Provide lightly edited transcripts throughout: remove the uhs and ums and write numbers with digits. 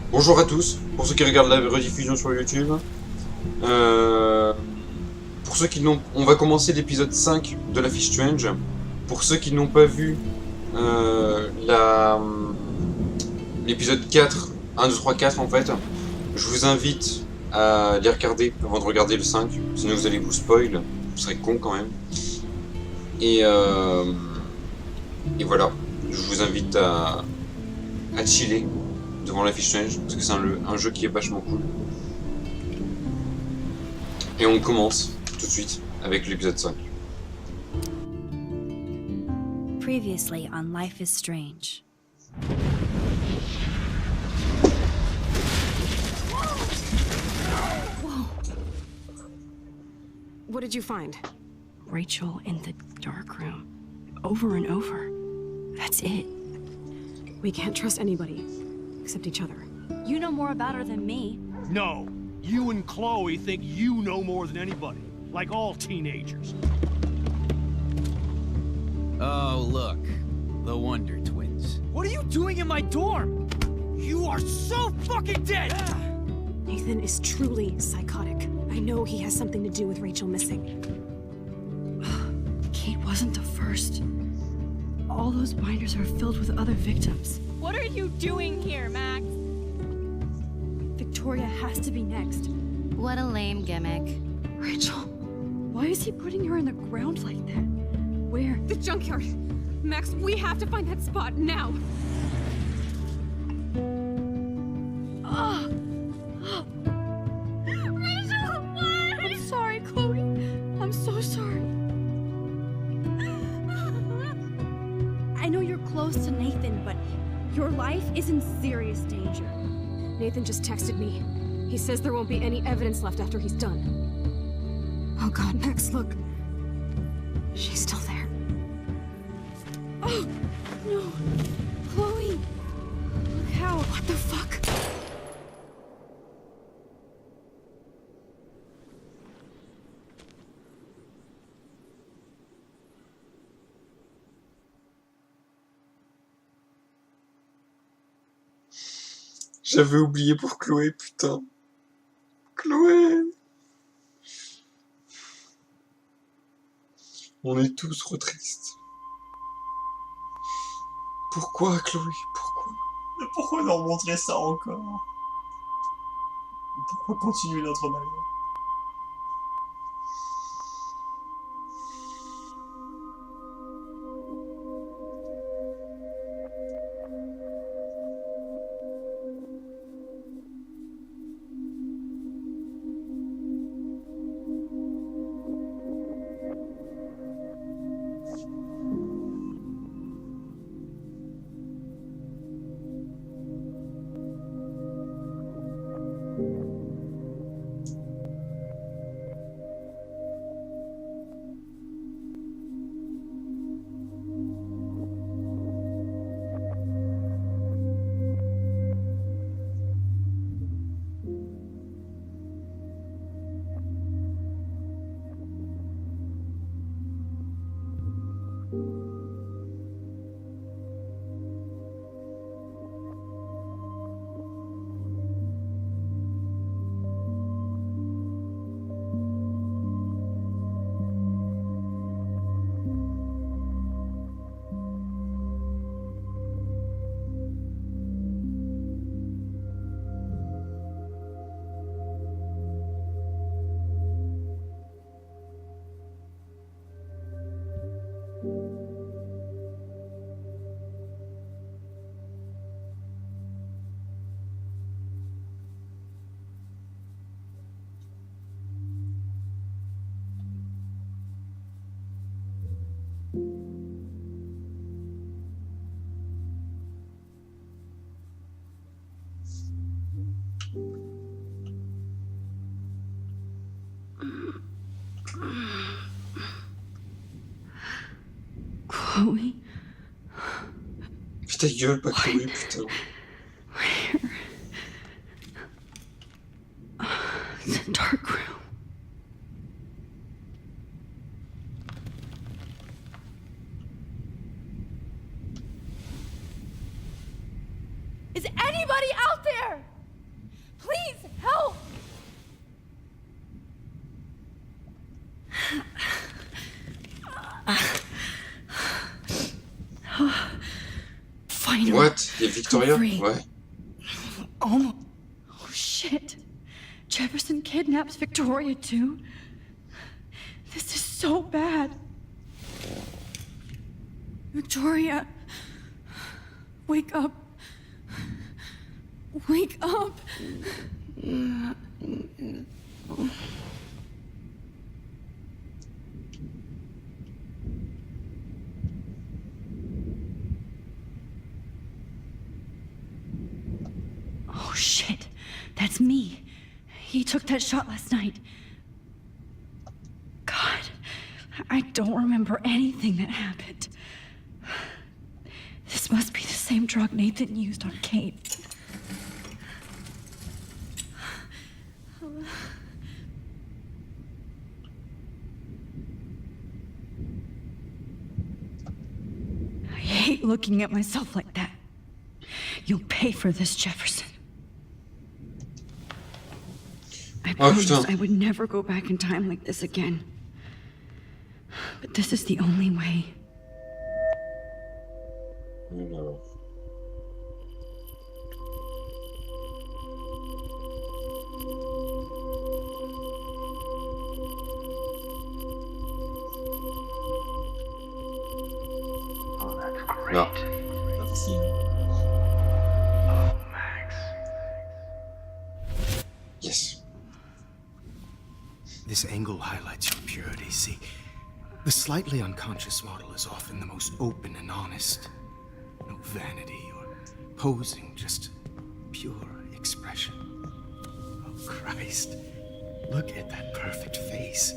Bonjour à tous, pour ceux qui regardent la rediffusion sur YouTube. Euh, pour ceux qui n'ont... On va commencer l'épisode 5 de la fiche Strange. Pour ceux qui n'ont pas vu l'épisode 4, 1, 2, 3, 4 en fait, je vous invite à les regarder avant de regarder le 5, sinon vous allez vous spoil, vous serez con quand même. Et voilà, je vous invite à chiller devant la fiche Strange, parce que c'est un jeu qui est vachement cool. Et on commence tout de suite avec l'épisode 5. Previously on Life is Strange. Whoa. What did you find? Rachel in the dark room. Over and over. That's it. We can't trust anybody, except each other. You know more about her than me. No. You and Chloe think you know more than anybody. Like all teenagers. Oh, look. The Wonder Twins. What are you doing in my dorm? You are so fucking dead! Nathan is truly psychotic. I know he has something to do with Rachel missing. Kate wasn't the first. All those binders are filled with other victims. What are you doing here, Max? Victoria has to be next. What a lame gimmick. Rachel, why is he putting her in the ground like that? Where? The junkyard! Max, we have to find that spot now! Rachel, what? I'm sorry, Chloe. I'm so sorry. I know you're close to Nathan, but your life is in serious danger. Nathan just texted me. He says there won't be any evidence left after he's done. Oh god, Max, look. She's still there. Oh, no. Chloe. Look how. What the fuck? J'avais oublié pour Chloé, putain. Chloé. On est tous trop tristes. Pourquoi, Chloé? Pourquoi? Mais pourquoi leur montrer ça encore? Pourquoi continuer notre malheur? Chloe? Fais ta gueule, pas Chloé, putain. Where? The dark room. Is anybody out there? Finally. What? Il y a Victoria? Free. Ouais. Oh shit. Jefferson kidnaps Victoria too? This is so bad. Victoria. Wake up. Wake up. Oh shit. That's me. He took that shot last night. God, I don't remember anything that happened. This must be the same drug Nathan used on Kate. I hate looking at myself like that. You'll pay for this, Jefferson. I promised I would never go back in time like this again. But this is the only way. Alors. Non. Merci. Yes. This angle highlights your purity. See, the slightly unconscious model is often the most open and honest. No vanity or posing, just pure expression. Oh, Christ. Look at that perfect face.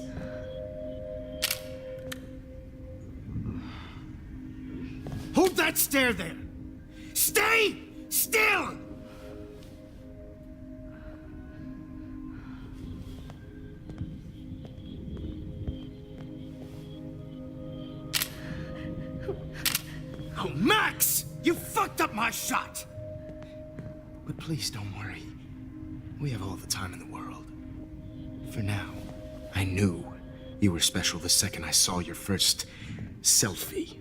Hold that stare there! Stay still! Oh, Max! You fucked up my shot! But please don't worry. We have all the time in the world. For now, I knew you were special the second I saw your first selfie.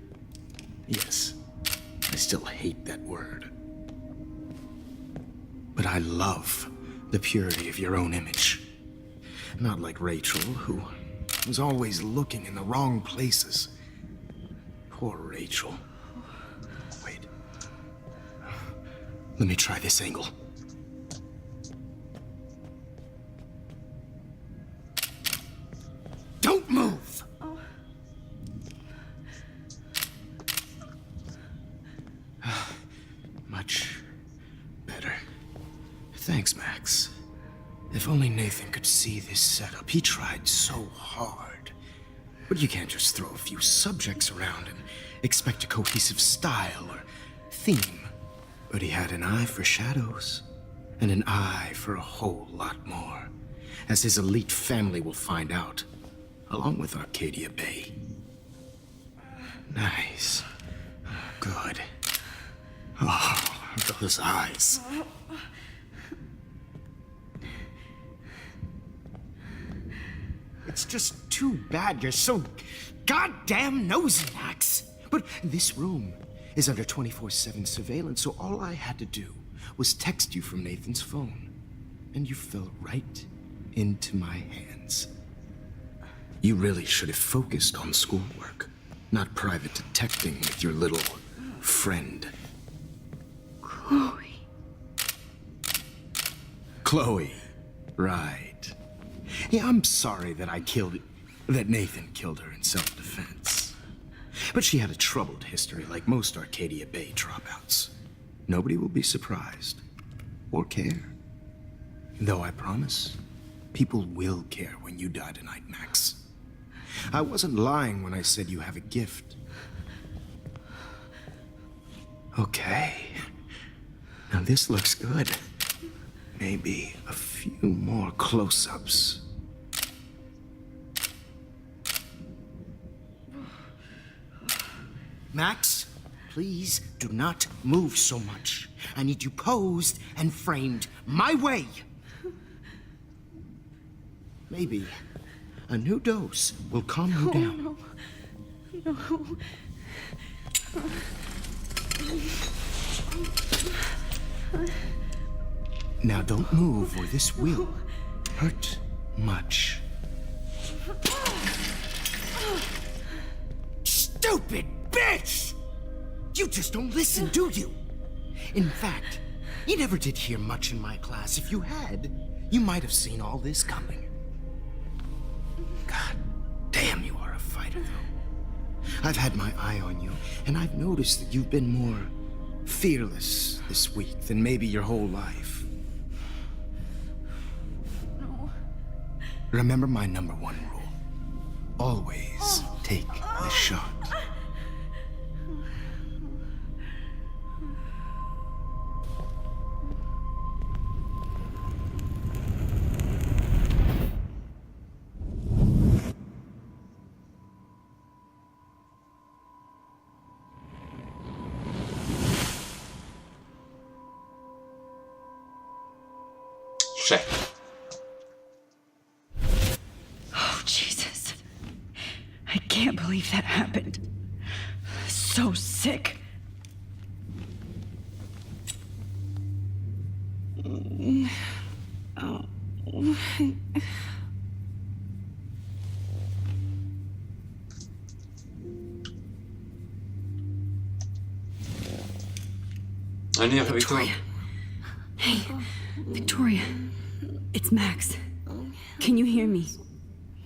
Yes, I still hate that word. But I love the purity of your own image. Not like Rachel, who was always looking in the wrong places. Poor Rachel. Wait. Let me try this angle. Don't move! Much better. Thanks, Max. If only Nathan could see this setup. He tried so hard. But you can't just throw a few subjects around and expect a cohesive style or theme. But he had an eye for shadows, and an eye for a whole lot more, as his elite family will find out, along with Arcadia Bay. Nice. Good. Oh, those eyes. It's just too bad you're so goddamn nosy, Max. But this room is under 24/7 surveillance, so all I had to do was text you from Nathan's phone. And you fell right into my hands. You really should have focused on schoolwork, not private detecting with your little friend. Chloe. Chloe. Right. Yeah, I'm sorry that Nathan killed her in self-defense. But she had a troubled history like most Arcadia Bay dropouts. Nobody will be surprised. Or care. Though I promise, people will care when you die tonight, Max. I wasn't lying when I said you have a gift. Okay. Now this looks good. Maybe a few more close-ups. Max, please do not move so much. I need you posed and framed my way. Maybe a new dose will calm you down. Now don't move or this will hurt much. Stupid bitch! You just don't listen, do you? In fact, you never did hear much in my class. If you had, you might have seen all this coming. God damn, you are a fighter, though. I've had my eye on you, and I've noticed that you've been more fearless this week than maybe your whole life. No. Remember my number one rule. Always take the shot. Check. Oh, Jesus. I can't believe that happened. So sick. Oh. Allez, réveille-toi. Victoria. Hey, Victoria. It's Max. Can you hear me?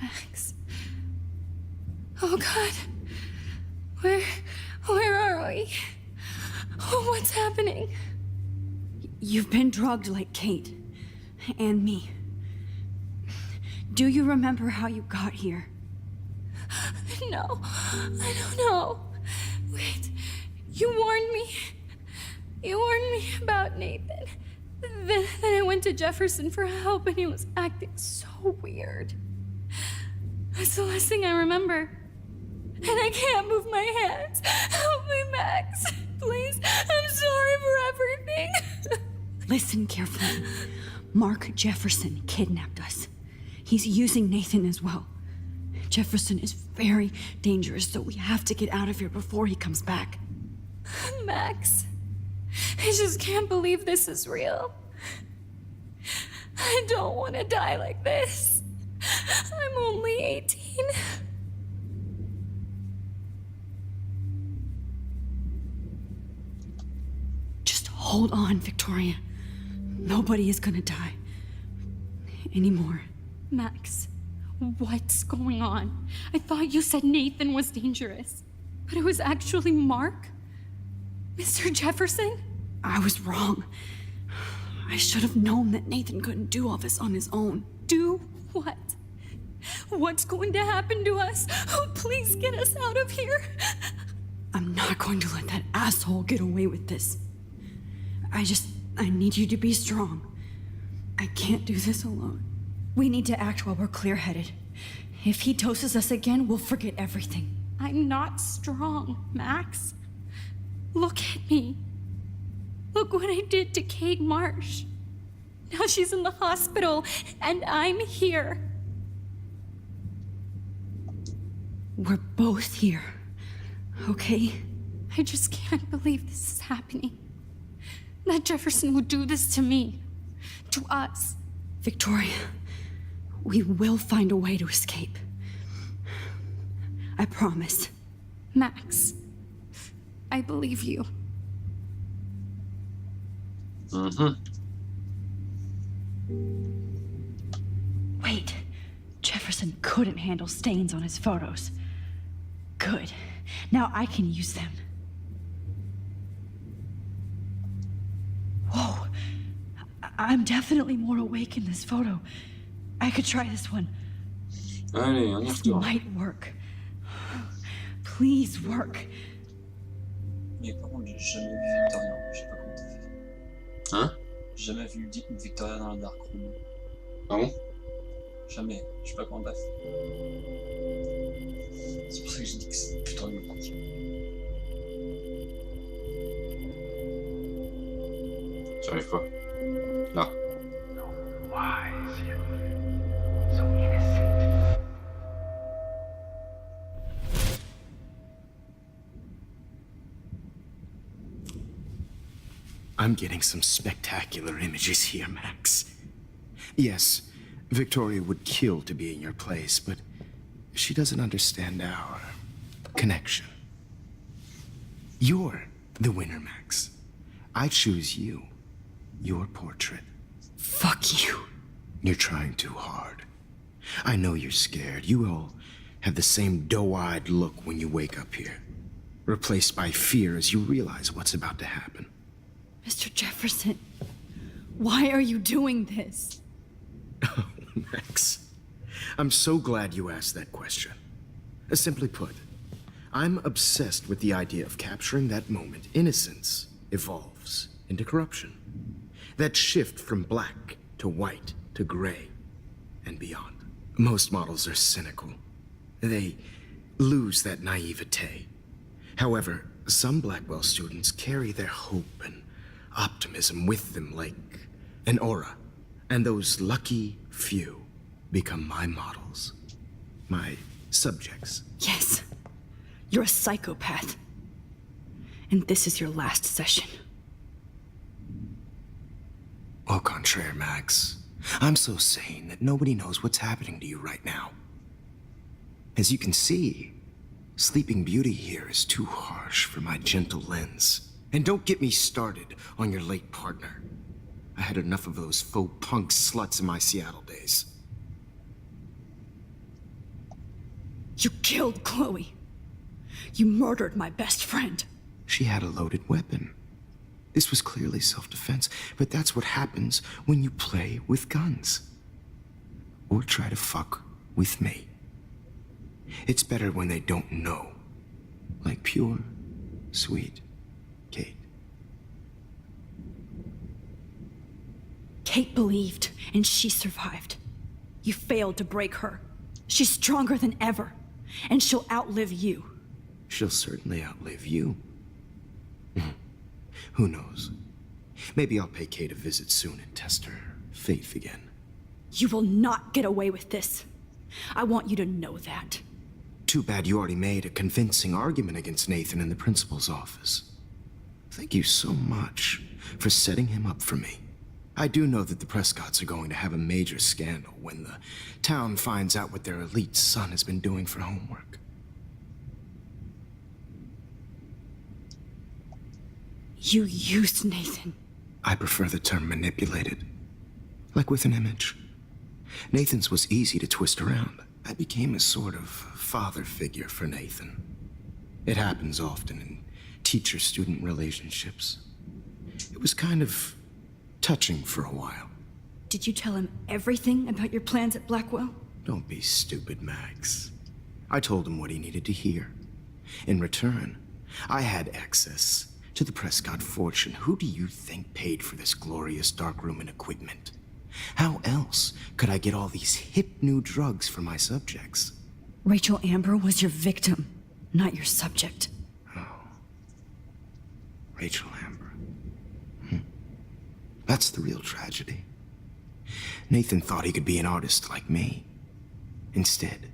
Max. Oh God. Where are we? Oh, what's happening? You've been drugged like Kate. And me. Do you remember how you got here? No, I don't know. Wait, you warned me. You warned me about Nathan. Then I went to Jefferson for help and he was acting so weird. That's the last thing I remember. And I can't move my hands. Help me, Max. Please, I'm sorry for everything. Listen carefully. Mark Jefferson kidnapped us. He's using Nathan as well. Jefferson is very dangerous, so we have to get out of here before he comes back. Max, I just can't believe this is real. I don't want to die like this. I'm only 18. Just hold on, Victoria. Nobody is gonna die. Anymore. Max, what's going on? I thought you said Nathan was dangerous, but it was actually Mark? Mr. Jefferson? I was wrong. I should have known that Nathan couldn't do all this on his own. Do what? What's going to happen to us? Oh, please get us out of here. I'm not going to let that asshole get away with this. I need you to be strong. I can't do this alone. We need to act while we're clear-headed. If he doses us again, we'll forget everything. I'm not strong, Max. Look at me. Look what I did to Kate Marsh. Now she's in the hospital, and I'm here. We're both here, okay? I just can't believe this is happening. That Jefferson would do this to me. To us. Victoria, we will find a way to escape. I promise. Max, I believe you. Wait, Jefferson couldn't handle stains on his photos. Good. Now I can use them. Whoa. I'm definitely more awake in this photo. I could try this one. Allez, on y This retourne. might work. Please work. Mais par contre, j'ai jamais vu Victoria. Je sais pas comment t'as fait. Hein? J'ai jamais vu Victoria dans la Dark Room. Ah bon? Jamais. Je sais pas comment t'as fait. C'est pour ça que j'ai dit que c'est putain de compliqué. J'arrive pas. Là. I'm getting some spectacular images here, Max. Yes, Victoria would kill to be in your place, but she doesn't understand our connection. You're the winner, Max. I choose you. Your portrait. Fuck you. You're trying too hard. I know you're scared. You all have the same doe-eyed look when you wake up here, replaced by fear as you realize what's about to happen. Mr. Jefferson, why are you doing this? Oh, Max, I'm so glad you asked that question. Simply put, I'm obsessed with the idea of capturing that moment innocence evolves into corruption. That shift from black to white to gray and beyond. Most models are cynical. They lose that naivete. However, some Blackwell students carry their hope and optimism with them like an aura. And those lucky few become my models. My subjects. Yes, you're a psychopath. And this is your last session. Au contraire, Max. I'm so sane that nobody knows what's happening to you right now. As you can see, Sleeping Beauty here is too harsh for my gentle lens. And don't get me started on your late partner. I had enough of those faux punk sluts in my Seattle days. You killed Chloe. You murdered my best friend. She had a loaded weapon. This was clearly self-defense, but that's what happens when you play with guns. Or try to fuck with me. It's better when they don't know. Like pure, sweet Kate. Kate believed, and she survived. You failed to break her. She's stronger than ever, and she'll outlive you. She'll certainly outlive you. Who knows? Maybe I'll pay Kate a visit soon and test her faith again. You will not get away with this. I want you to know that. Too bad you already made a convincing argument against Nathan in the principal's office. Thank you so much for setting him up for me. I do know that the Prescotts are going to have a major scandal when the town finds out what their elite son has been doing for homework. You used Nathan. I prefer the term manipulated. Like with an image. Nathan's was easy to twist around. I became a sort of father figure for Nathan. It happens often in teacher-student relationships. It was kind of touching for a while. Did you tell him everything about your plans at Blackwell? Don't be stupid, Max. I told him what he needed to hear. In return, I had access to the Prescott fortune. Who do you think paid for this glorious darkroom and equipment? How else could I get all these hip new drugs for my subjects? Rachel Amber was your victim, not your subject. Oh. Rachel Amber. That's the real tragedy. Nathan thought he could be an artist like me. Instead,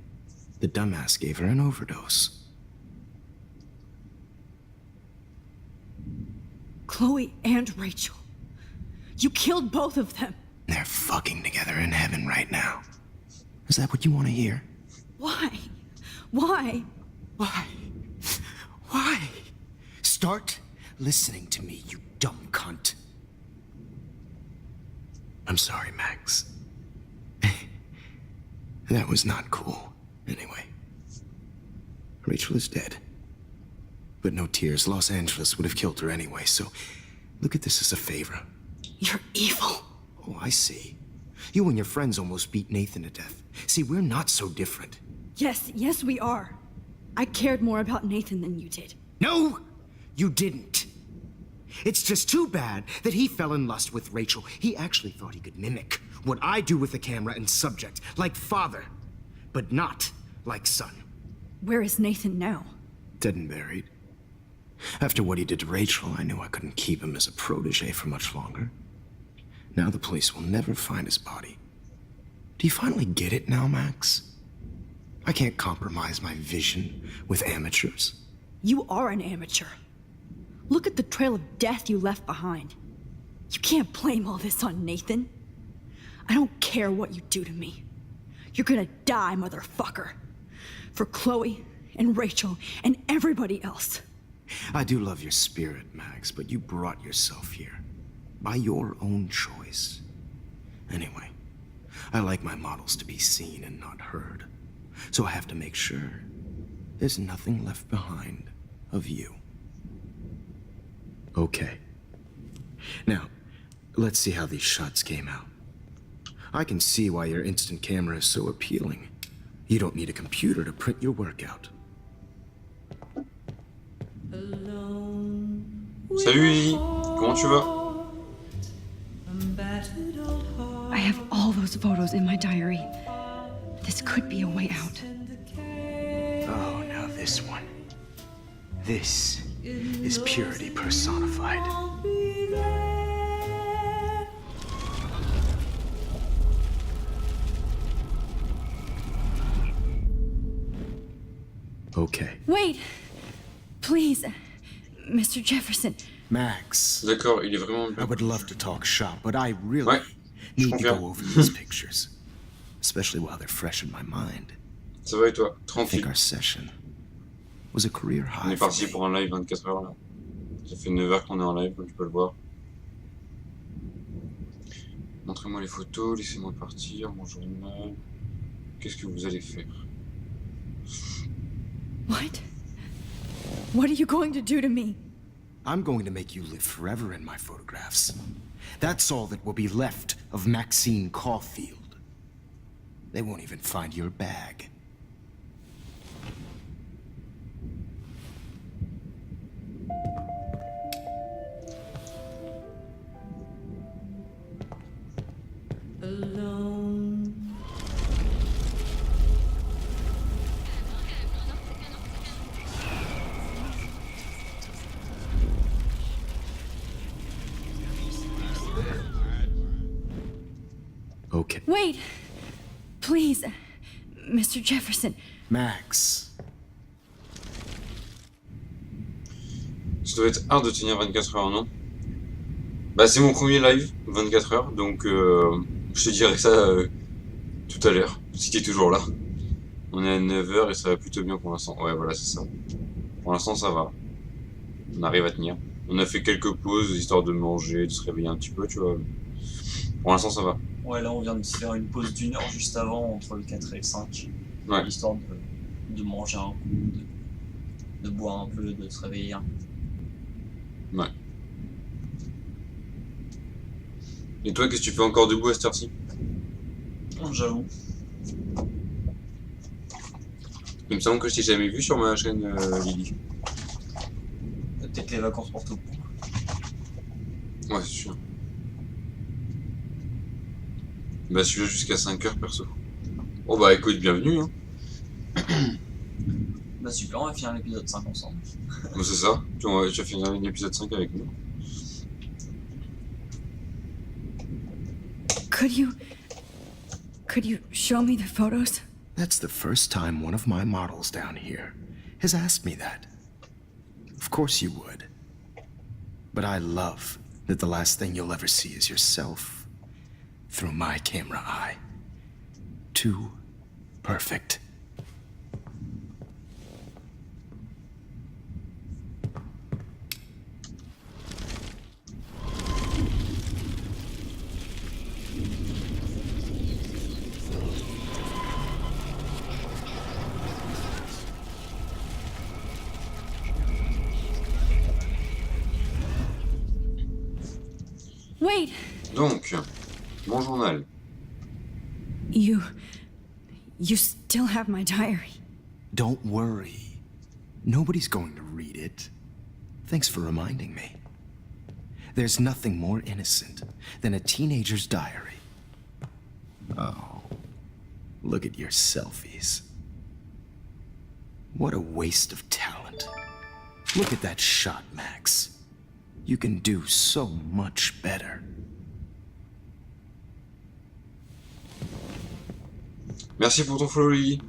the dumbass gave her an overdose. Chloe and Rachel. You killed both of them. They're fucking together in heaven right now. Is that what you want to hear? Why? Why? Why? Why? Start listening to me, you dumb cunt. I'm sorry, Max. That was not cool. Anyway. Rachel is dead. But no tears. Los Angeles would have killed her anyway, so look at this as a favor. You're evil. Oh, I see. You and your friends almost beat Nathan to death. See, we're not so different. Yes, we are. I cared more about Nathan than you did. No, you didn't. It's just too bad that he fell in lust with Rachel. He actually thought he could mimic what I do with the camera and subject, like father, but not like son. Where is Nathan now? Dead and buried. After what he did to Rachel, I knew I couldn't keep him as a protege for much longer. Now the police will never find his body. Do you finally get it now, Max? I can't compromise my vision with amateurs. You are an amateur. Look at the trail of death you left behind. You can't blame all this on Nathan. I don't care what you do to me. You're gonna die, motherfucker. For Chloe and Rachel and everybody else. I do love your spirit, Max, but you brought yourself here. By your own choice. Anyway, I like my models to be seen and not heard. So I have to make sure there's nothing left behind of you. Okay. Now, let's see how these shots came out. I can see why your instant camera is so appealing. You don't need a computer to print your work out. Salut Lily, comment tu vas? I have all those photos in my diary. This could be a way out. Oh, now this one. This is purity personified. Okay. Wait! Please, Mr. Jefferson. Max, D'accord, il est vraiment I bien. would love to talk shop, but I really Ouais, je need to confirme. go over these pictures. Especially while they're fresh in my mind. Ça va et toi? I 38. think our session was a career On high est for parti me. pour un live 24 heures là. Ça fait 9 heures qu'on est en live, comme tu peux le voir. Montrez-moi les photos, laissez-moi partir, mon journal. Qu'est-ce que vous allez faire? What? What are you going to do to me? I'm going to make you live forever in my photographs. That's all that will be left of Maxine Caulfield. They won't even find your bag. Okay. Wait! Please, Mr. Jefferson. Max, Ça doit être hard de tenir 24 heures, non? Bah c'est mon premier live, 24 heures, donc je te dirai ça tout à l'heure, si t'es toujours là. On est à 9 heures et ça va plutôt bien pour l'instant. Ouais voilà, c'est ça. Pour l'instant ça va. On arrive à tenir. On a fait quelques pauses, histoire de manger, de se réveiller un petit peu, tu vois. Pour l'instant ça va. Ouais, là on vient de se faire une pause d'1 heure juste avant, entre le 4 et le 5. Ouais. Histoire de manger un coup, de boire un peu, de se réveiller. Ouais. Et toi, qu'est-ce que tu fais encore debout à cette heure-ci? J'avoue. Il me semble que je t'ai jamais vu sur ma chaîne Lily. Peut-être les vacances pour tout. Ouais, c'est sûr. Bah celui-là jusqu'à 5 heures perso. Oh bah écoute, bienvenue hein. Bah super, on va finir l'épisode 5 ensemble. Bon, c'est ça, tu vas finir l'épisode 5 avec nous. Could you show me the photos? that's the first time one of my models down here has asked me that. Of course you would. But I love that the last thing you'll ever see is yourself through my camera eye. Too perfect. Wait! Donc, mon journal. You still have my diary. Don't worry. Nobody's going to read it. Thanks for reminding me. There's nothing more innocent than a teenager's diary. Oh, look at your selfies. What a waste of talent. Look at that shot, Max. You can do so much better. Merci pour ton follow Lily.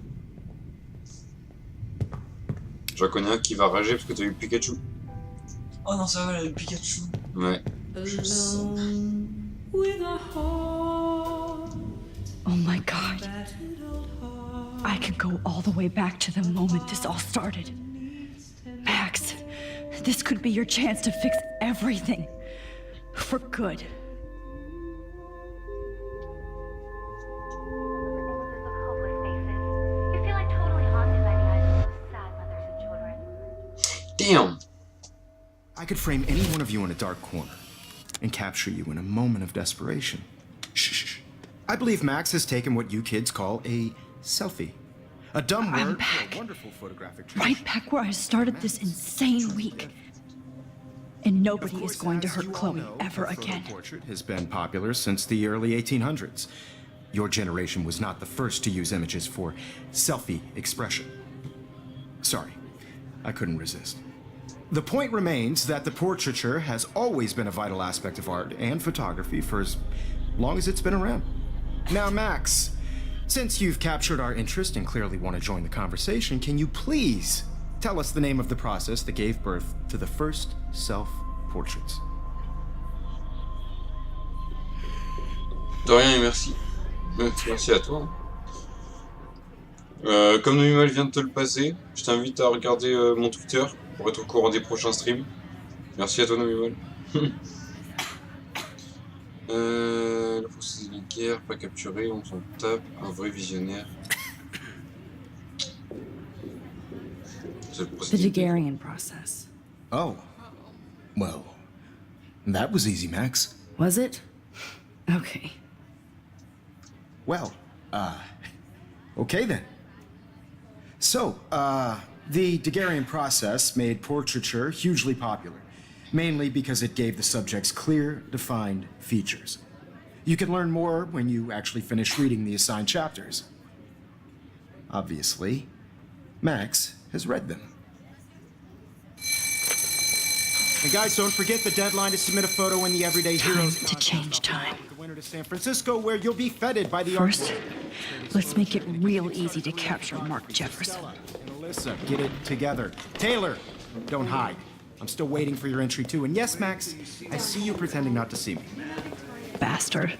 J'en connais un qui va rager parce que t'as eu Pikachu. Oh non, ça va, le Pikachu. Ouais. Oh my god. I could go all the way back to the moment this all started. Max, this could be your chance to fix everything. For good. Damn! I could frame any one of you in a dark corner and capture you in a moment of desperation. Shh. I believe Max has taken what you kids call a selfie. A dumb word for a wonderful photographic tradition. Right back where I started this insane week. And nobody is going to hurt Chloe ever again. The portrait has been popular since the early 1800s. Your generation was not the first to use images for selfie expression. Sorry, I couldn't resist. The point remains that the portraiture has always been a vital aspect of art and photography for as long as it's been around. Now, Max, since you've captured our interest and clearly want to join the conversation, can you please tell us the name of the process that gave birth to the first self-portraits? De rien et merci. Merci à toi. Comme Nomimal vient de te le passer, je t'invite à regarder mon Twitter pour être au courant des prochains streams. Merci à toi Nomimal. Le processus de guerre, pas capturé, on s'en tape, un vrai visionnaire. The Daguerrean process. Oh. Well, that was easy, Max. Was it? Okay. Well, okay then. So, the Daguerrean process made portraiture hugely popular, mainly because it gave the subjects clear, defined features. You can learn more when you actually finish reading the assigned chapters. Obviously, Max has read them. And guys, don't forget the deadline to submit a photo in the Everyday Heroes to change time. The winner to San Francisco, where you'll be feted by the First, let's make it real easy to capture Mark Jefferson. And Alyssa, get it together. Taylor, don't hide. I'm still waiting for your entry too. And yes, Max, I see you pretending not to see me. Bastard.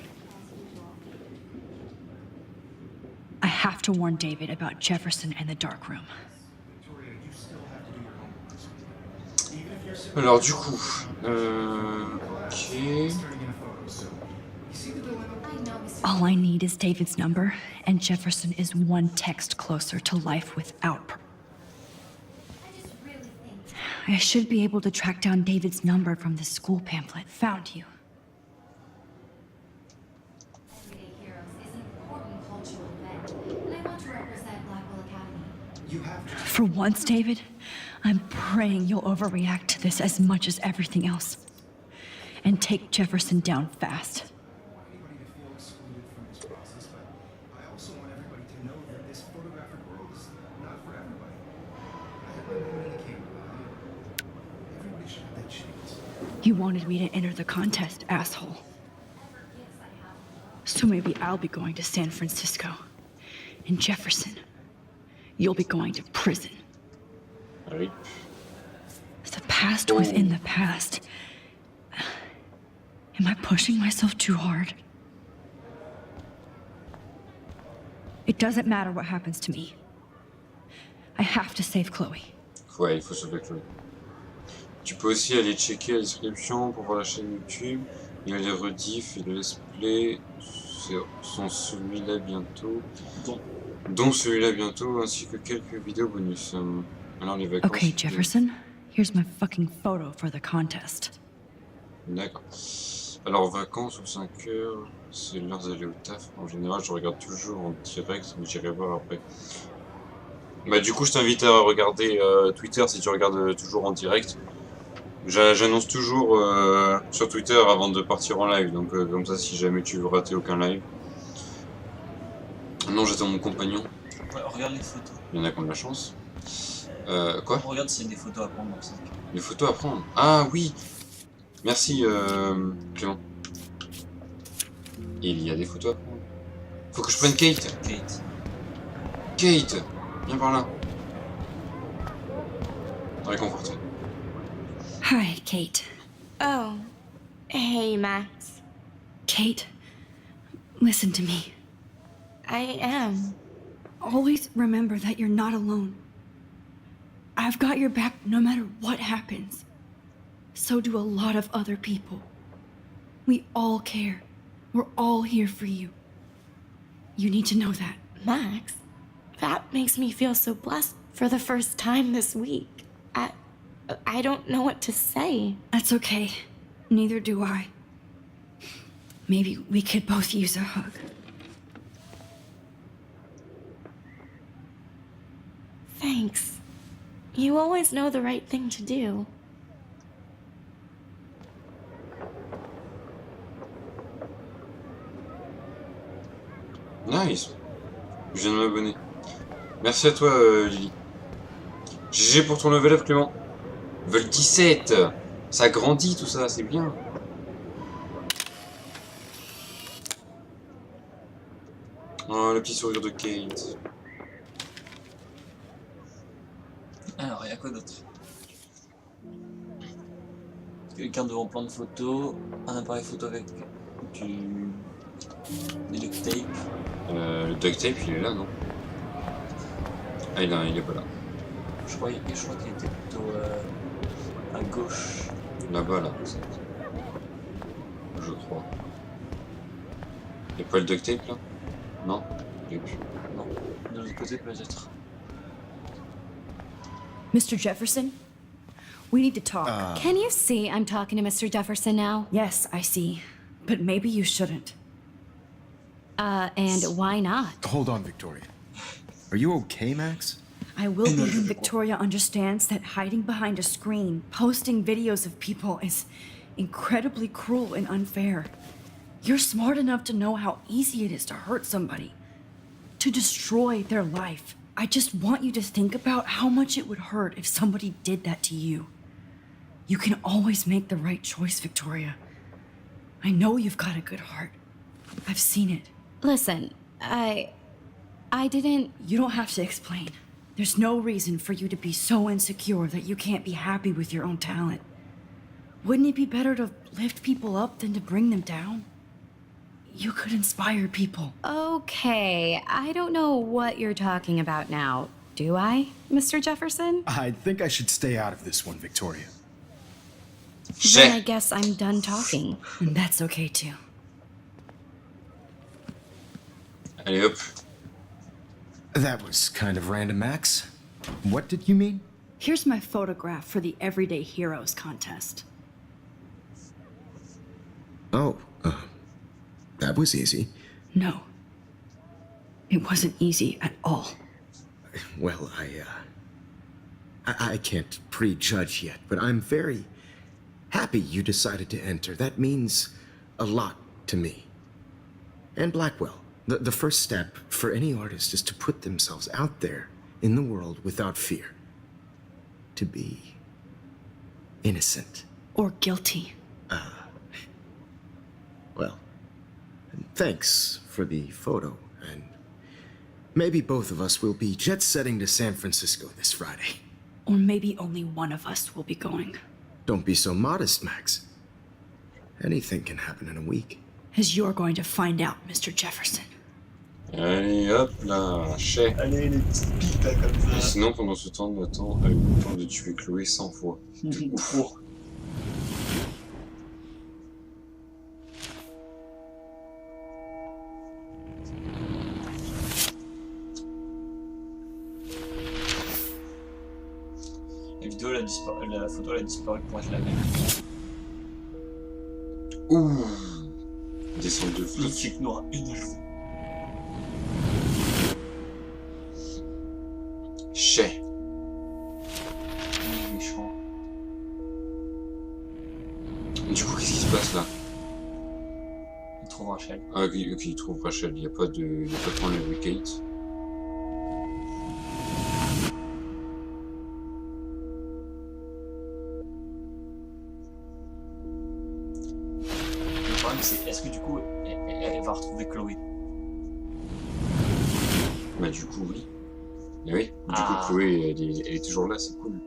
I have to warn David about Jefferson and the dark room. Alors du coup, ok. All I need is David's number, and Jefferson is one text closer to life without. I should be able to track down David's number from the school pamphlet. Found you. Everyday Heroes is an important cultural event, and I want to represent Blackwell Academy. For once, David, I'm praying you'll overreact to this as much as everything else. And take Jefferson down fast. You wanted me to enter the contest, asshole. So maybe I'll be going to San Francisco. And Jefferson, you'll be going to prison. Right. The past within the past. Am I pushing myself too hard? It doesn't matter what happens to me. I have to save Chloe. Ouais, il faut sauver Chloé. Tu peux aussi aller checker la description pour voir la chaîne YouTube. Il y a les rediffs et le let's play sont celui-là bientôt. Dont celui-là bientôt, ainsi que quelques vidéos bonus. Alors les vacances. Okay, Jefferson, here's my fucking photo for the contest. D'accord. Alors vacances ou 5 heures, c'est l'heure d'aller au taf. En général, je regarde toujours en direct, mais j'irai voir après. Bah du coup, je t'invite à regarder Twitter si tu regardes toujours en direct. J'annonce toujours sur Twitter avant de partir en live, donc comme ça, si jamais tu veux rater aucun live. Non, j'attends mon compagnon. Ouais, regarde les photos. Il y en a qui ont de la chance. Quoi? Regarde s'il y a des photos à prendre dans le sac. Des photos à prendre? Ah oui! Merci Clément. Il y a des photos à prendre. Faut que je prenne Kate. Kate! Viens par là. Réconforté. Hi, Kate. Oh, Hey, Max. Kate, listen to me. I am. Always remember that you're not alone. I've got your back no matter what happens. So do a lot of other people. We all care. We're all here for you. You need to know that. Max, that makes me feel so blessed for the first time this week. I don't know what to say. That's okay. Neither do I. Maybe we could both use a hug. Thanks. You always know the right thing to do. Nice. Je viens de m'abonner. Merci à toi, Lily. GG pour ton level up, Clément. Level 17. Ça grandit tout ça, c'est bien. Oh, le petit sourire de Kate. Alors, il y a quoi d'autre? Quelqu'un devant plein de photos, un appareil photo avec des duct tape. Le duct tape, il est là, non? Ah, il est pas là. Je crois qu'il était plutôt à gauche. Là-bas, là. Je crois. Y'a pas le duct tape, là? Non? Il y a plus. Non, de l'autre côté peut-être. Mr. Jefferson, we need to talk. Can you see I'm talking to Mr. Jefferson now? Yes, I see. But maybe you shouldn't. And why not? Hold on, Victoria. Are you okay, Max? I will be when Victoria understands that hiding behind a screen, posting videos of people is incredibly cruel and unfair. You're smart enough to know how easy it is to hurt somebody, to destroy their life. I just want you to think about how much it would hurt if somebody did that to you. You can always make the right choice, Victoria. I know you've got a good heart. I've seen it. Listen, I didn't... You don't have to explain. There's no reason for you to be so insecure that you can't be happy with your own talent. Wouldn't it be better to lift people up than to bring them down? You could inspire people. Okay, I don't know what you're talking about now. Do I, Mr. Jefferson? I think I should stay out of this one, Victoria. Then I guess I'm done talking. And that's okay too. Allez hop. That was kind of random, Max. What did you mean? Here's my photograph for the Everyday Heroes contest. Oh, that was easy. No. It wasn't easy at all. Well, I can't prejudge yet, but I'm very happy you decided to enter. That means a lot to me. And Blackwell. The first step for any artist is to put themselves out there in the world without fear. To be innocent. Or guilty. Well, thanks for the photo, and maybe both of us will be jet-setting to San Francisco this Friday. Or maybe only one of us will be going. Don't be so modest, Max. Anything can happen in a week. As you're going to find out, Mr. Jefferson. Allez hop là, chais. Allez, les petites piques là comme ça. Et sinon, pendant ce temps, Nathan a eu le temps de tuer Chloé 100 fois. Ouf. La vidéo, la photo, elle a disparu pour être la même. Ouh. Descente de flic. Le flic noir énervé. Chais. Méchant. Du coup, qu'est-ce qui se passe là? Il trouve Rachel. Ah ok, il trouve Rachel, il n'y a pas de problème avec Kate. Le problème c'est, est-ce que du coup, elle va retrouver Chloé? Bah du coup oui. Et oui, du coup Chloé elle est toujours là, c'est cool.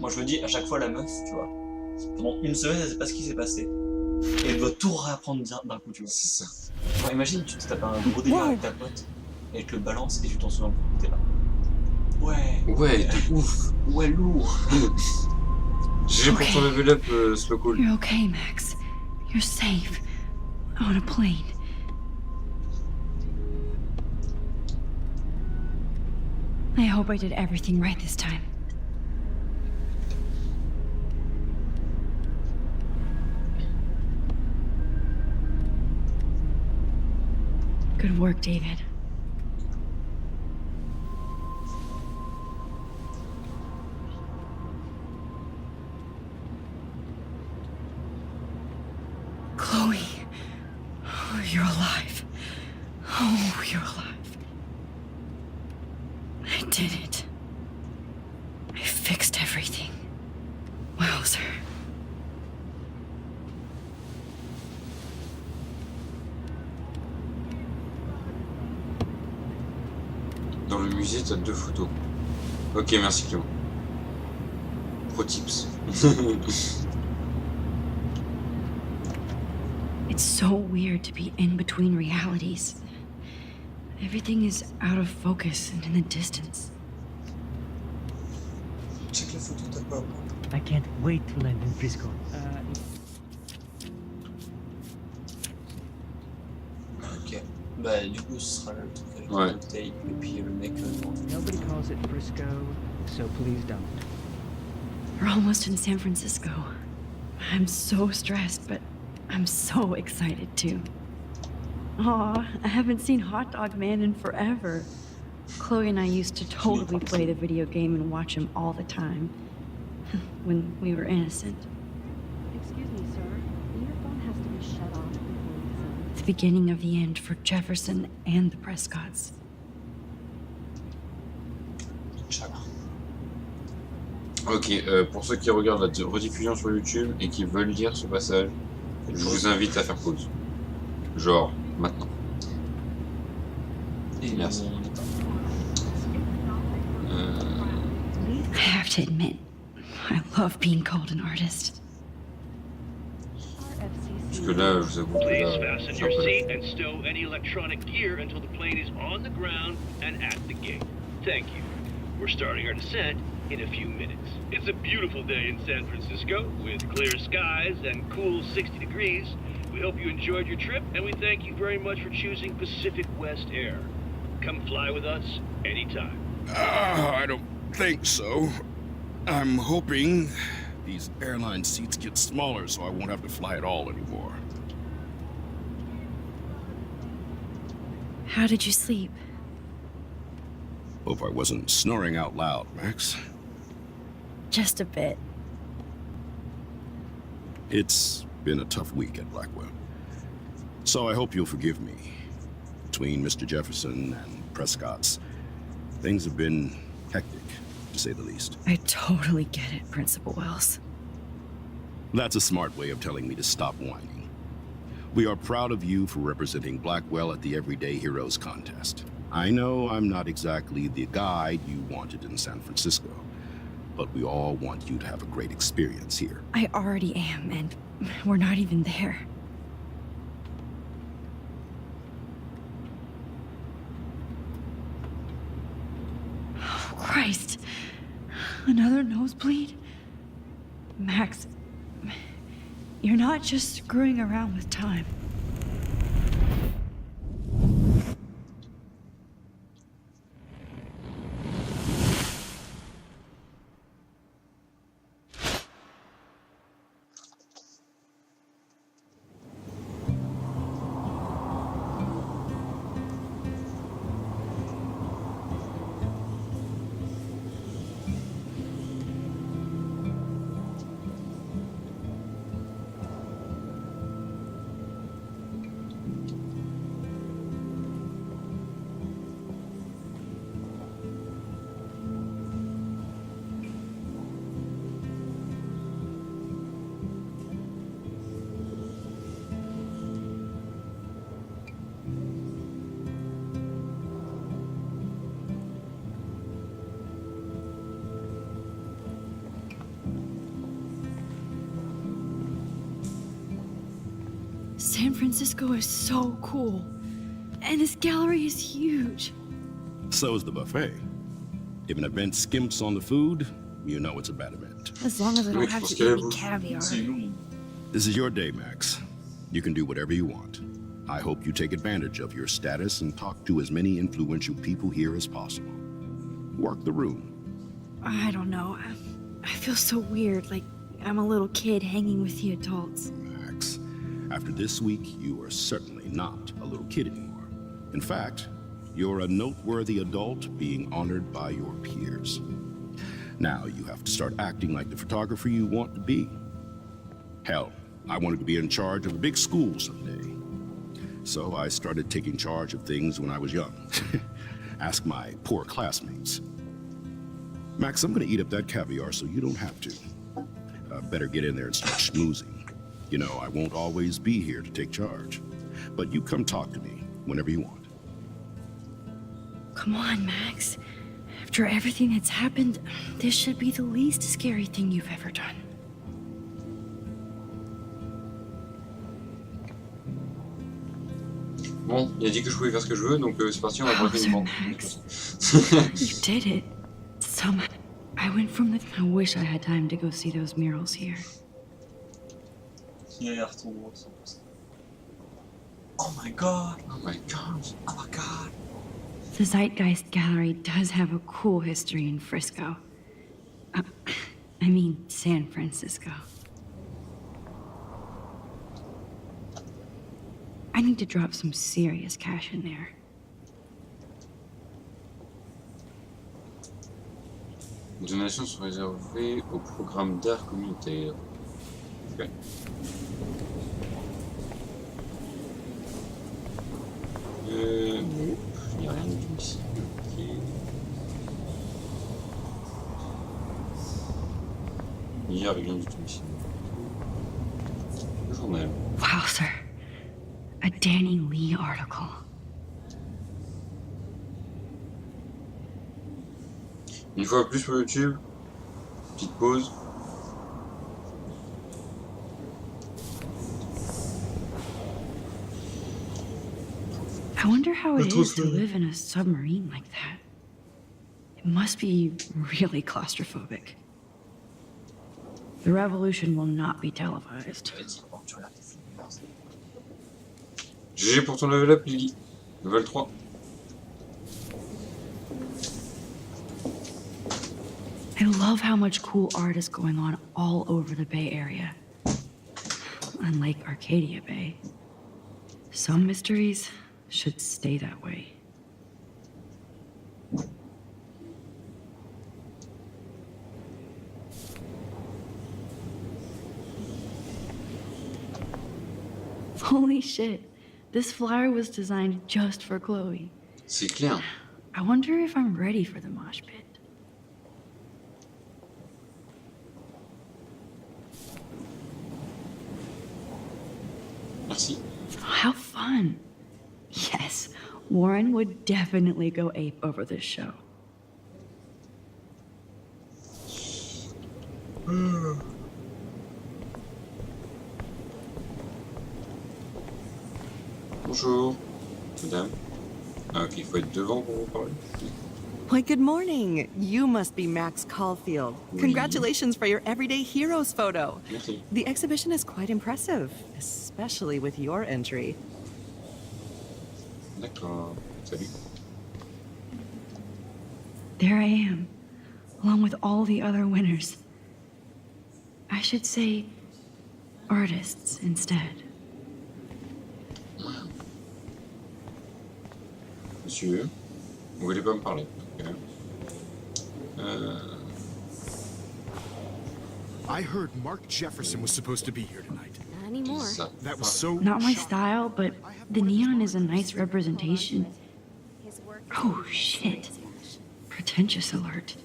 Moi je me dis, à chaque fois la meuf, tu vois, pendant une semaine, elle sait pas ce qui s'est passé. Et elle doit tout réapprendre d'un coup, tu vois. C'est ça. Genre, imagine, tu te tapes un gros délire avec ta pote, et elle te le balance, et tu t'en souviens plus, t'es là. Ouais. Ouais, de ouf. Ouais, lourd. J'ai pour ton level up, slow cool. You're okay, Max. You're safe. On a plane. I hope I did everything right this time. Good work, David. Chloe. Oh, you're alive. Oh, you're alive. I did it. I fixed everything. Wowzer. Dans le musée, t'as 2 photos. Ok, merci Clément. Pro tips. It's so weird to be in between realities. Everything is out of focus and in the distance. Check la photo, t'as pas. I can't wait to land in Frisco. Ok. Bah, du coup, ce sera le truc avec Ouais. le tape et puis le mec. Nobody calls it Frisco, so please don't. We're almost in San Francisco. I'm so stressed, but I'm so excited too. Aw, I haven't seen Hot Dog Man in forever. Chloe and I used to totally play the video game and watch him all the time. When we were innocent. Excuse me, sir. Your phone has to be shut off before The beginning of the end for Jefferson and the Prescotts. Inch'Allah. Ok, pour ceux qui regardent la rediffusion sur YouTube et qui veulent lire ce passage, je vous invite à faire pause. Genre, maintenant. Et merci. I have to admit, I love being called an artist. Parce que là, je vous avoue que Please là, fasten c'est un your peu seat and stow any electronic gear until the plane is on the ground and at the gate. Thank you. We're starting our descent in a few minutes. It's a beautiful day in San Francisco with clear skies and cool 60 degrees. We hope you enjoyed your trip and we thank you very much for choosing Pacific West Air. Come fly with us anytime. I don't think so. I'm hoping these airline seats get smaller so I won't have to fly at all anymore. How did you sleep? Hope I wasn't snoring out loud, Max. Just a bit. It's been a tough week at Blackwell. So I hope you'll forgive me. Between Mr. Jefferson and Prescott's, things have been hectic, to say the least. I totally get it, Principal Wells. That's a smart way of telling me to stop whining. We are proud of you for representing Blackwell at the Everyday Heroes contest. I know I'm not exactly the guide you wanted in San Francisco, but we all want you to have a great experience here. I already am, and we're not even there. Oh, Christ. Another nosebleed? Max, you're not just screwing around with time. San Francisco is so cool. And this gallery is huge. So is the buffet. If an event skimps on the food, you know it's a bad event. As long as I don't have to eat any caviar. This is your day, Max. You can do whatever you want. I hope you take advantage of your status and talk to as many influential people here as possible. Work the room. I don't know. I feel so weird, like I'm a little kid hanging with the adults. Max, after this week, you are certainly not a little kid anymore. In fact, you're a noteworthy adult being honored by your peers. Now you have to start acting like the photographer you want to be. Hell, I wanted to be in charge of a big school someday. So I started taking charge of things when I was young. Ask my poor classmates. Max, I'm gonna eat up that caviar so you don't have to. Better get in there and start schmoozing. You know, I won't always be here to take charge. But you come talk to me whenever you want. Come on, Max. After everything that's happened, this should be the least scary thing you've ever done. Bon, il a dit que je pouvais faire ce que je veux, donc c'est parti, on va braquer une banque. You did it. Somehow. I went from the... I wish I had time to go see those murals here. Il a l'air trop gros, 100%. Oh my god! Oh my god! Oh my god! The Zeitgeist Gallery does have a cool history in Frisco. I mean, San Francisco. I need to drop some serious cash in there. Les donations sont réservées au programme d'art communautaire. Ok. Il n'y a rien du tout ici. Ok. Il n'y a rien du tout ici. Le journal. Wow, sir. A Danny Lee article. Une fois plus sur YouTube. Petite pause. I wonder how it is to live in a submarine like that. It must be really claustrophobic. The revolution will not be televised. GG pour ton level up, Lily. Level 3. I love how much cool art is going on all over the Bay Area. Unlike Arcadia Bay. Some mysteries should stay that way. Holy shit. This flyer was designed just for Chloe. C'est clair. I wonder if I'm ready for the mosh pit. Merci. How fun. Yes, Warren would definitely go ape over this show. Bonjour, madame. Ah, ok, il faut être devant pour vous parler. Why, good morning. You must be Max Caulfield. Oui. Congratulations for your Everyday Heroes photo. Merci. The exhibition is quite impressive, especially with your entry. D'accord. Salut. There I am, along with all the other winners. I should say artists instead. Monsieur, vous voulez pas me parler? Okay. I heard Mark Jefferson was supposed to be here tonight. Not anymore. That was so Not my shocking. style, but the neon is a nice representation. Oh, shit. Pretentious alert.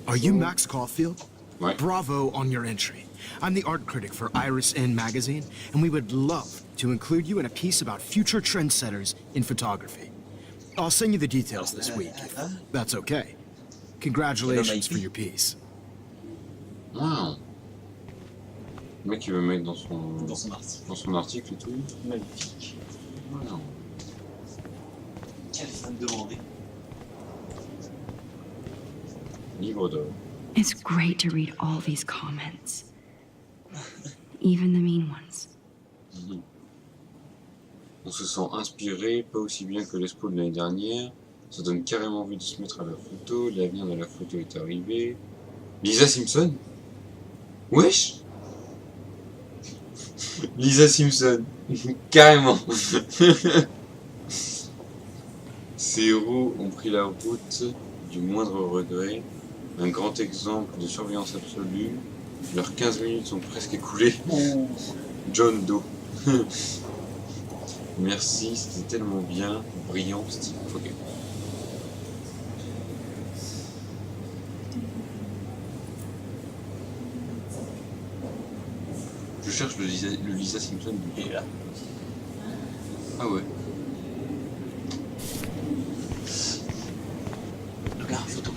Are you Max Caulfield? Ouais. Bravo on your entry. I'm the art critic for Iris N magazine, and we would love to include you in a piece about future trendsetters in photography. I'll send you the details this week, if that's okay. Congratulations for your piece. Wow. Le mec, il veut mettre dans son article et tout. Magnifique. Wow. Quelle fan demandée. Livre d'or. It's great to read all these comments. Even the mean ones. On se sent inspiré, pas aussi bien que l'Expo de l'année dernière. Ça donne carrément envie de se mettre à la photo. L'avenir de la photo est arrivé. Lisa Simpson? Wesh! Lisa Simpson. Carrément. Ces héros ont pris la route du moindre regret. Un grand exemple de surveillance absolue. Leurs 15 minutes sont presque écoulées. John Doe. Merci, c'était tellement bien, brillant, Steve. Ok. Je cherche le Lisa Simpson. Il est là. Ah ouais. Regarde, photo.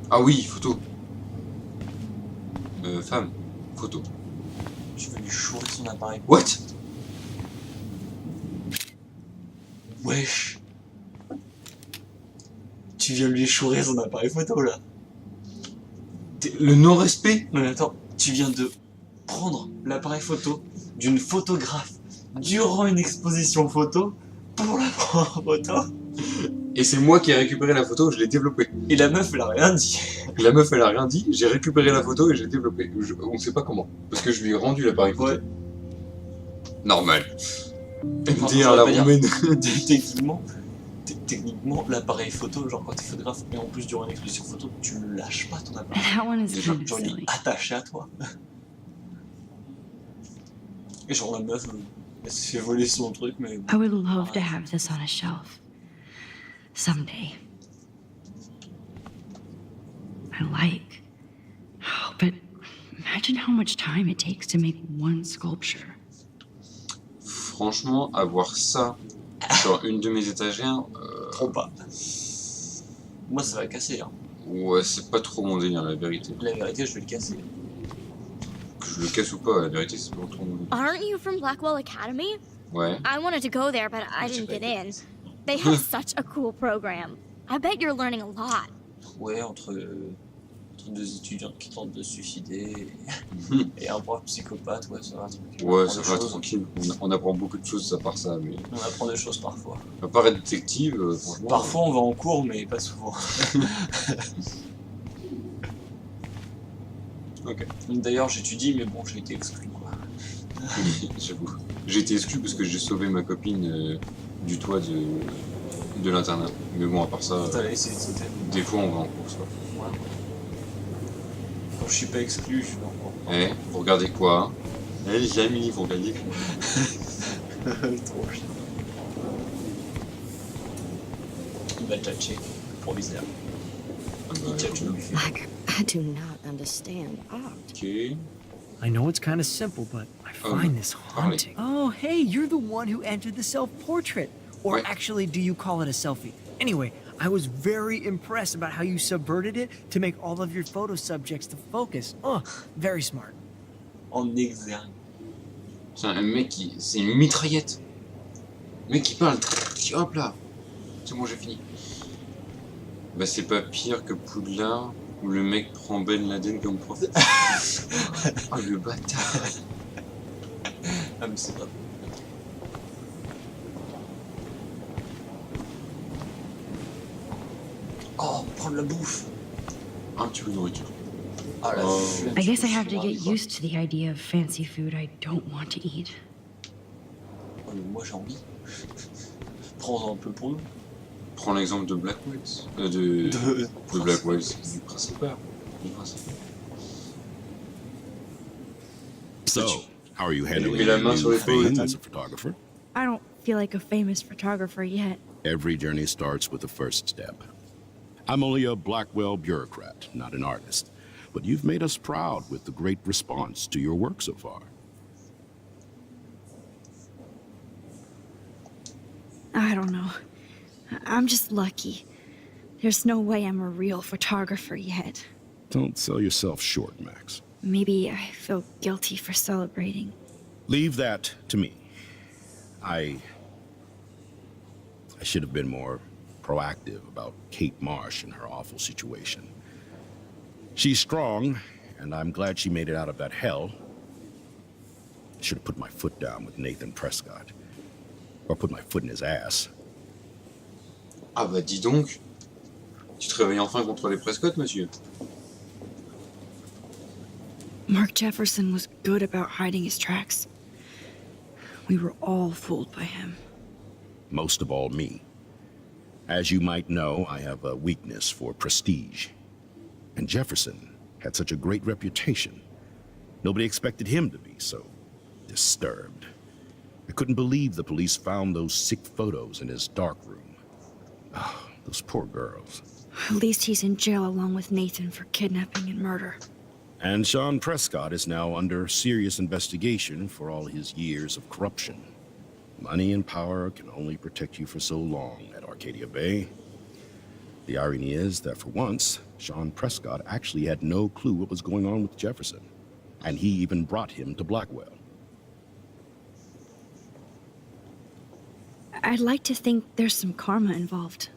Ah oui, photo. Femme, photo. Je veux lui chourer son appareil. What? Wesh. Tu viens de lui chourer son appareil photo là. Le non-respect? Non mais attends, tu viens de prendre l'appareil photo d'une photographe durant une exposition photo pour la prendre en photo. Et c'est moi qui ai récupéré la photo, je l'ai développée. Et la meuf elle a rien dit. La meuf elle a rien dit, j'ai récupéré la photo et je l'ai développée. On sait pas comment. Parce que je lui ai rendu l'appareil photo. Ouais. Normal. Enfin, MDR la roumaine. Techniquement, l'appareil photo, genre quand t'es photographe et en plus durant une exposition photo, tu ne lâches pas ton appareil. That one is Genre, kind of il est silly. attaché à toi. Et genre la meuf, elle s'est fait voler son truc, mais... I would love to have this on a shelf. Someday. I like. Oh, but imagine how much time it takes to make one sculpture. Franchement, avoir ça sur une de mes étagères... Trop pas. Moi ça va casser, hein. Ouais, c'est pas trop mon délire, la vérité. La vérité, je vais le casser. Que je le casse ou pas, la vérité, c'est pas trop mon délire. Aren't you from Blackwell Academy? Ouais. I wanted to go there, but I didn't get in. They have such a cool program. I bet you're learning a lot. Ouais, entre deux étudiants qui tentent de se suicider et un prof psychopathe, ouais, ça va. Ouais, ça va, tranquille. On apprend beaucoup de choses à part ça, mais... On apprend des choses parfois. À part être détective, franchement... Parfois on va en cours, mais pas souvent. Ok. D'ailleurs, j'étudie, mais bon, j'ai été exclu, quoi. J'avoue. J'ai été exclu parce que j'ai sauvé ma copine du toit de l'internat. Mais bon, à part ça, T'allais essayer de sauter. des fois on va en cours, ça. Ouais. Quand je suis pas exclu, je suis en cours. Eh, vous regardez quoi? Eh, les amis, vous regardez quoi? Trop chiant. Il va tchatcher, provisaire. Il tchatche le buffet. Like, I do not understand art. Ok. I know it's kind of simple, but I find this haunting. Oh, hey, you're the one who entered the self-portrait. Or actually, do you call it a selfie? Anyway, I was very impressed about how you subverted it to make all of your photo subjects the focus. Oh, very smart. En exergue. C'est un mec qui... C'est une mitraillette. Le mec qui parle... Hop là. C'est bon, j'ai fini. Bah c'est pas pire que Poudlard, où le mec prend Ben Laden comme prof. Oh le bâtard. Ah mais c'est pas... Oh, prendre la bouffe. Un petit peu de nourriture. Ah, la flemme. I guess I have to get used to the idea of fancy food I don't want to eat. Oh, mais moi j'ai envie. Prends-en un peu pour nous. Prends l'exemple de Black Wells. De Black Wells. Du principal. So, how are you handling la main your sur new l'épaule. fame as a photographer? I don't feel like a famous photographer yet. Every journey starts with the first step. I'm only a Blackwell bureaucrat, not an artist. But you've made us proud with the great response to your work so far. I don't know. I'm just lucky. There's no way I'm a real photographer yet. Don't sell yourself short, Max. Maybe I feel guilty for celebrating. Leave that to me. I should have been more proactive about Kate Marsh and her awful situation. She's strong, and I'm glad she made it out of that hell. I should have put my foot down with Nathan Prescott. Or put my foot in his ass. Ah bah dis donc, tu te réveilles enfin contre les Prescott, monsieur. Mark Jefferson was good about hiding his tracks. We were all fooled by him. Most of all, me. As you might know, I have a weakness for prestige. And Jefferson had such a great reputation. Nobody expected him to be so disturbed. I couldn't believe the police found those sick photos in his dark room. Oh, those poor girls. At least he's in jail along with Nathan for kidnapping and murder. And Sean Prescott is now under serious investigation for all his years of corruption. Money and power can only protect you for so long at Arcadia Bay. The irony is that for once, Sean Prescott actually had no clue what was going on with Jefferson. And he even brought him to Blackwell. I'd like to think there's some karma involved.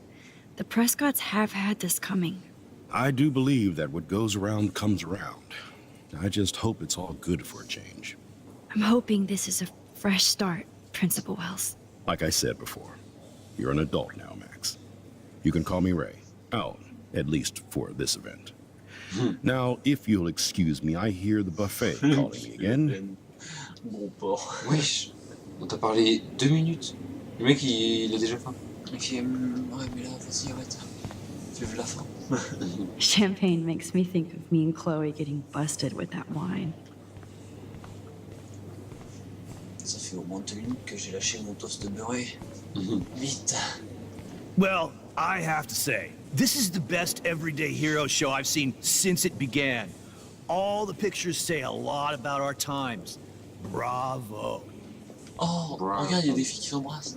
The Prescotts have had this coming. I do believe that what goes around comes around. I just hope it's all good for a change. I'm hoping this is a fresh start, Principal Wells. Like I said before, you're an adult now, Max. You can call me Ray. Oh, at least for this event. Now, if you'll excuse me, I hear the buffet calling me again. Bon porc. Wesh, on t'a parlé 2 minutes. Le mec, il a déjà faim. Ok, ouais, mais là, vas-y, arrête. Vive la fin. Champagne makes me think of me and Chloe getting busted with that wine. Ça fait au moins 2 minutes que j'ai lâché mon toast beurré. Vite. Well, I have to say, this is the best everyday hero show I've seen since it began. All the pictures say a lot about our times. Bravo. Oh, regarde, il y a des filles qui s'embrassent.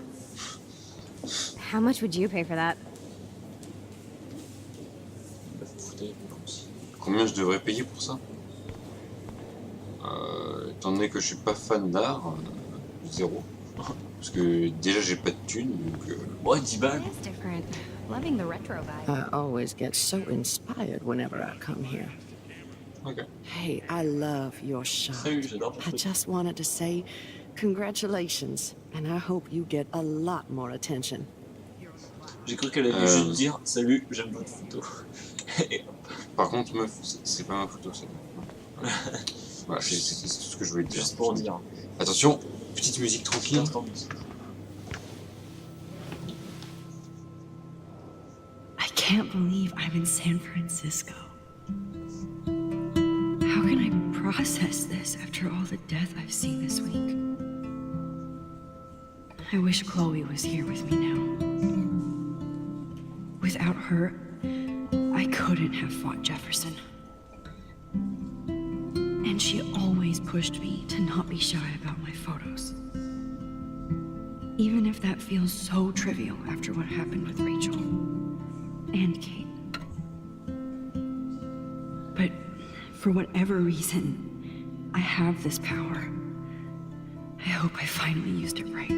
How much would you pay for that? Combien je devrais payer pour ça? Étant donné que je suis pas fan d'art, 0. Parce que déjà j'ai pas de thunes, donc... Ouais, 10 balles. Loving the retro vibe. I always get so inspired whenever I come here. Okay. Hey, I love your shot. I just wanted to say congratulations, and I hope you get a lot more attention. J'ai cru qu'elle allait juste dire salut, j'aime votre photo. Par contre, meuf, c'est pas ma photo, c'est voilà, c'est tout ce que je voulais te dire. Juste pour dire. Attention, petite musique tranquille. I can't believe I'm in San Francisco. How can I process this after all the death I've seen this week? I wish Chloe was here with me now. Without her, I couldn't have fought Jefferson. And she always pushed me to not be shy about my photos. Even if that feels so trivial after what happened with Rachel and Kate. But for whatever reason, I have this power. I hope I finally used it right.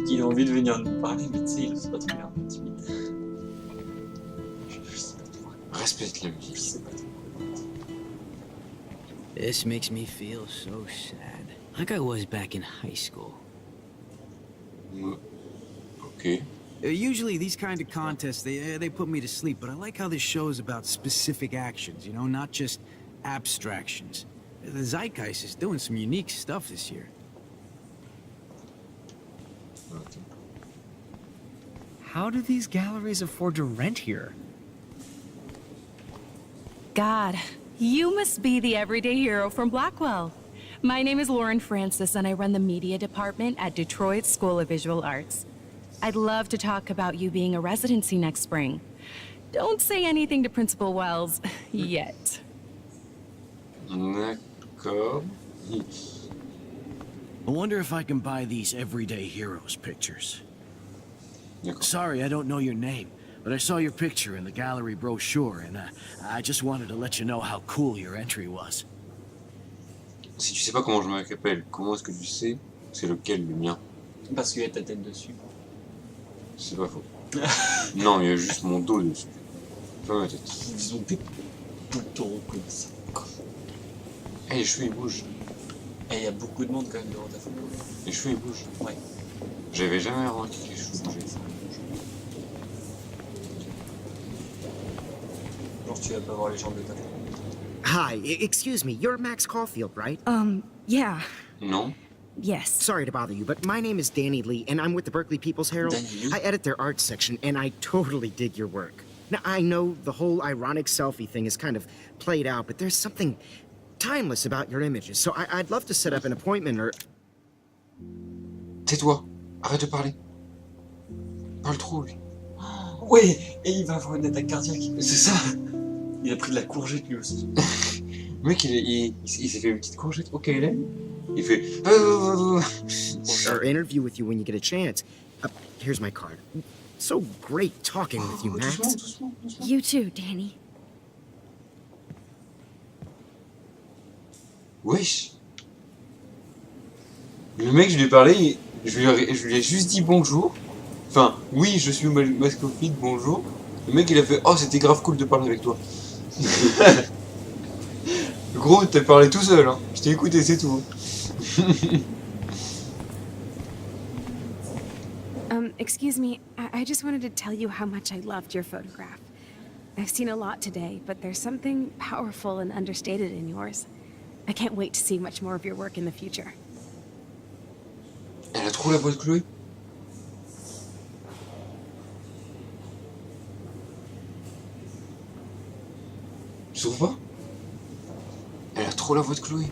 Il a envie de venir nous parler, mais tu sais, il sait pas trop bien, timide. Je sais pas trop. Respecte la musique. This makes me feel so sad. like I was back in high school. Okay. Usually these kind of contests, they put me to sleep, but I like how this show is about specific actions, you know, not just abstractions. The Zeitgeist is doing some unique stuff this year. Okay. How do these galleries afford to rent here? God, you must be the everyday hero from Blackwell. My name is Lauren Francis, and I run the media department at Detroit School of Visual Arts. I'd love to talk about you being a residency next spring. Don't say anything to Principal Wells yet. D'accord. I wonder if I can buy these Everyday Heroes pictures. Sorry, I don't know your name, but I saw your picture in the gallery brochure, and I just wanted to let you know how cool your entry was. Si tu sais pas comment je m'appelle, comment est-ce que tu sais c'est lequel le mien? Parce qu'il y a ta tête dessus. C'est pas faux. Non, il y a juste mon dos dessus. Pas ma tête. Ils ont des boutons comme ça. Eh, les cheveux ils bougent. Et il y a beaucoup de monde quand même devant ta photo. Les cheveux ils bougent. Ouais. J'avais jamais remarqué que les cheveux bougeaient. Genre tu vas pas voir les jambes de ta photo. Hi, excuse me, you're Max Caulfield, right? Yeah. Non. Yes. Sorry to bother you, but my name is Danny Lee, and I'm with the Berkeley People's Herald. I edit their arts section, and I totally dig your work. Now, I know the whole ironic selfie thing is kind of played out, but there's something timeless about your images, so I'd love to set up an appointment or... Tais-toi. Arrête de parler. Parle trop, lui. Ouais, et il va avoir une attaque cardiaque. C'est ça. Il a pris de la courgette, lui aussi. Le mec, il s'est fait une petite courgette. Ok, il est. Il fait... Or interview with you when you get a chance. Here's my card. So great talking with you, Max. Doucement. You too, Danny. Wesh. Le mec, je lui ai parlé, je lui ai juste dit bonjour. Enfin, oui, je suis Mascophile, bonjour. Le mec, il a fait, oh, c'était grave cool de parler avec toi. Gros, t'as parlé tout seul, hein. Je t'ai écouté, c'est tout. Excuse me, I just wanted to tell you how much I loved your photograph. I've seen a lot today, but there's something powerful and understated in yours. I can't wait to see much more of your work in the future. Elle a trop la voix de Chloé. Tu trouves pas? Elle a trop la voix de Chloé.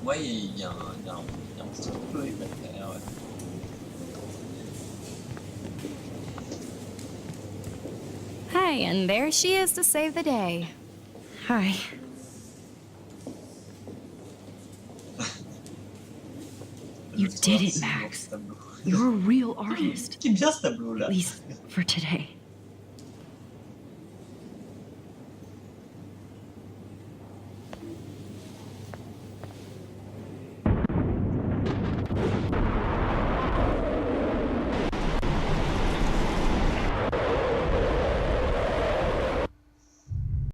Ouais, il y a un petit peu de Chloé derrière, ouais. Hi, and there she is to save the day. Hi. You did it, Max. You're a real artist. Qui est bien ce tableau là. At least for today.